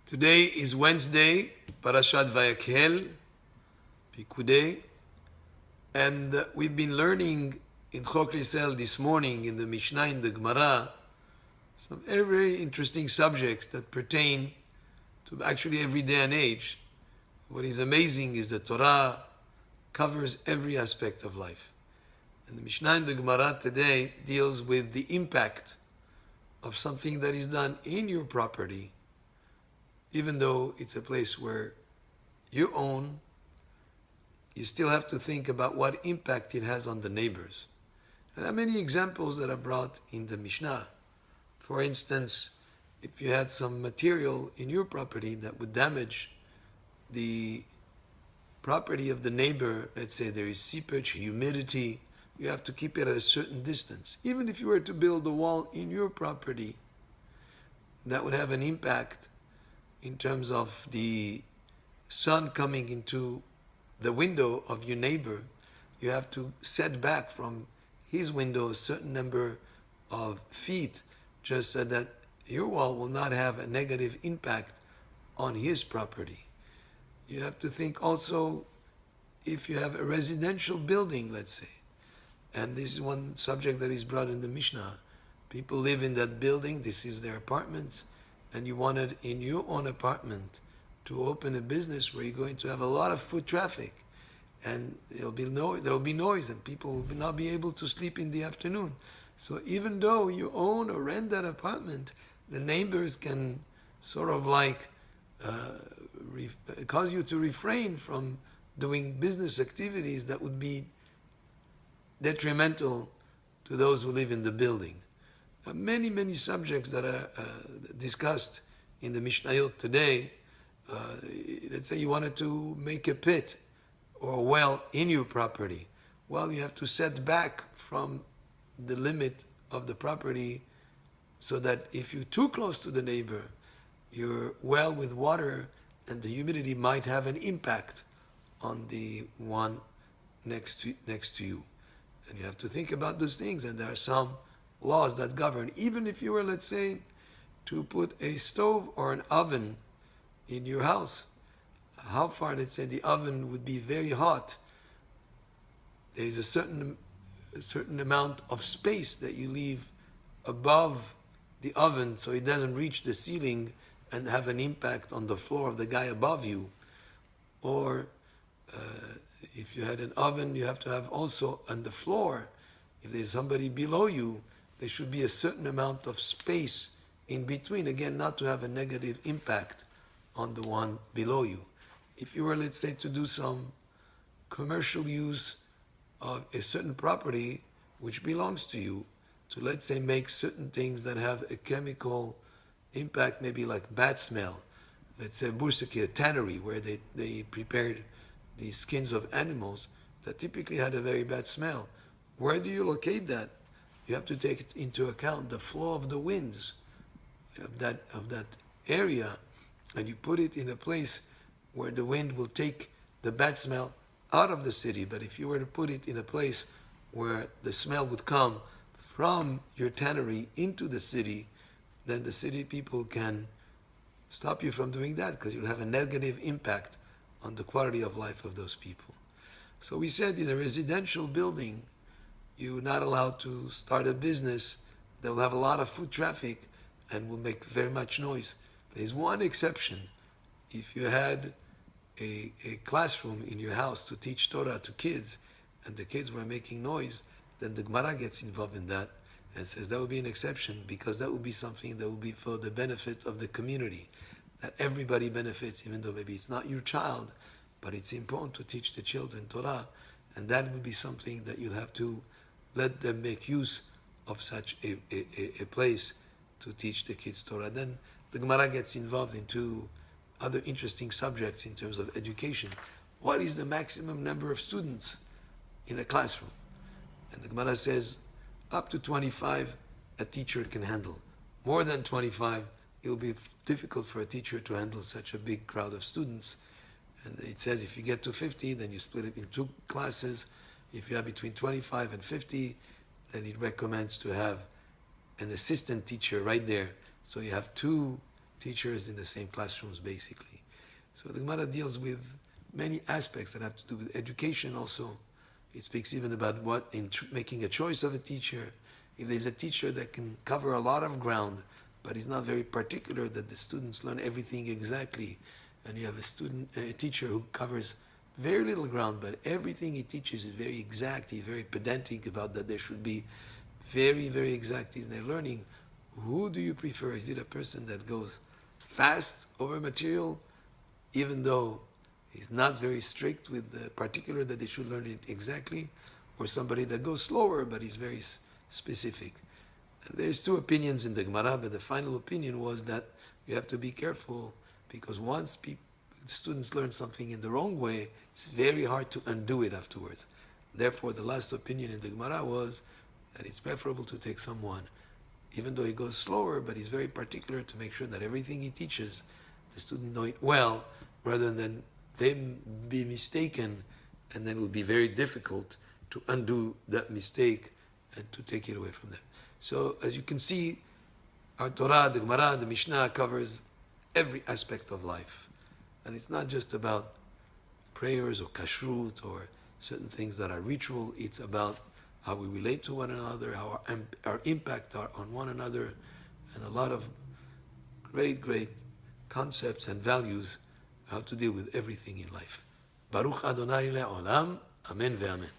Today is Wednesday, Parashat Vayakhel, Pikudei, and we've been learning in Hok Leisrael this morning in the Mishnah, in the Gemara, some very, very interesting subjects that pertain to actually every day and age. What is amazing is the Torah covers every aspect of life. And the Mishnah in the Gemara today deals with the impact of something that is done in your property, even though it's a place where you own. You still have to think about what impact it has on the neighbors. And there are many examples that are brought in the Mishnah. For instance, if you had some material in your property that would damage the property of the neighbor, let's say there is seepage, humidity, you have to keep it at a certain distance. Even if you were to build a wall in your property, that would have an impact in terms of the sun coming into the window of your neighbor. You have to set back from his window a certain number of feet, just so that your wall will not have a negative impact on his property. You have to think also, if you have a residential building, let's say, and this is one subject that is brought in the Mishnah. People live in that building, this is their apartment, and you wanted in your own apartment to open a business where you're going to have a lot of foot traffic, and there'll be noise, and people will not be able to sleep in the afternoon. So even though you own or rent that apartment, the neighbors can sort of like cause you to refrain from doing business activities that would be detrimental to those who live in the building. Many, many subjects that are discussed in the Mishnayot today. Let's say you wanted to make a pit or a well in your property. Well, you have to set back from the limit of the property so that if you're too close to the neighbor, your well with water and the humidity might have an impact on the one next to you. And you have to think about those things, and there are some laws that govern. Even if you were, let's say, to put a stove or an oven in your house, how far, let's say, the oven would be very hot, there is a certain amount of space that you leave above the oven so it doesn't reach the ceiling and have an impact on the floor of the guy above you. Or if you had an oven, you have to have also on the floor, if there's somebody below you, there should be a certain amount of space in between, again, not to have a negative impact on the one below you. If you were, let's say, to do some commercial use of a certain property which belongs to you, to, let's say, make certain things that have a chemical impact, maybe like bad smell, let's say bursaki, a tannery where they prepared the skins of animals that typically had a very bad smell. Where do you locate that? You have to take into account the flow of the winds of that area, and you put it in a place where the wind will take the bad smell out of the city. But if you were to put it in a place where the smell would come from your tannery into the city, then the city people can stop you from doing that, because you'll have a negative impact on the quality of life of those people. So we said in a residential building, you're not allowed to start a business that will have a lot of foot traffic and will make very much noise. There's one exception. If you had a classroom in your house to teach Torah to kids, and the kids were making noise, then the Gemara gets involved in that and says that would be an exception, because that would be something that would be for the benefit of the community, that everybody benefits, even though maybe it's not your child, but it's important to teach the children Torah, and that would be something that you'll have to let them make use of such a place to teach the kids Torah. Then the Gemara gets involved into other interesting subjects in terms of education. What is the maximum number of students in a classroom? And the Gemara says up to 25 a teacher can handle. More than 25, it will be difficult for a teacher to handle such a big crowd of students. And it says if you get to 50, then you split it in two classes. If you have between 25 and 50, then it recommends to have an assistant teacher right there. So you have two teachers in the same classrooms, basically. So the Gemara deals with many aspects that have to do with education also. It speaks even about what in making a choice of a teacher. If there's a teacher that can cover a lot of ground, but he's not very particular that the students learn everything exactly, and you have a teacher who covers very little ground, but everything he teaches is very exact, he's very pedantic about that there should be very, very exact in their learning. Who do you prefer? Is it a person that goes fast over material, even though he's not very strict with the particular that they should learn it exactly, or somebody that goes slower but is very specific? And there's two opinions in the Gemara, but the final opinion was that you have to be careful, because once students learn something in the wrong way, it's very hard to undo it afterwards. Therefore, the last opinion in the Gemara was that it's preferable to take someone, even though he goes slower, but he's very particular to make sure that everything he teaches, the student know it well, rather than them be mistaken, and then it will be very difficult to undo that mistake and to take it away from them. So, as you can see, our Torah, the Gemara, the Mishnah covers every aspect of life. And it's not just about prayers or kashrut or certain things that are ritual. It's about how we relate to one another, how our impact are on one another, and a lot of great, great concepts and values, how to deal with everything in life. Baruch Adonai le'olam, amen ve'amen.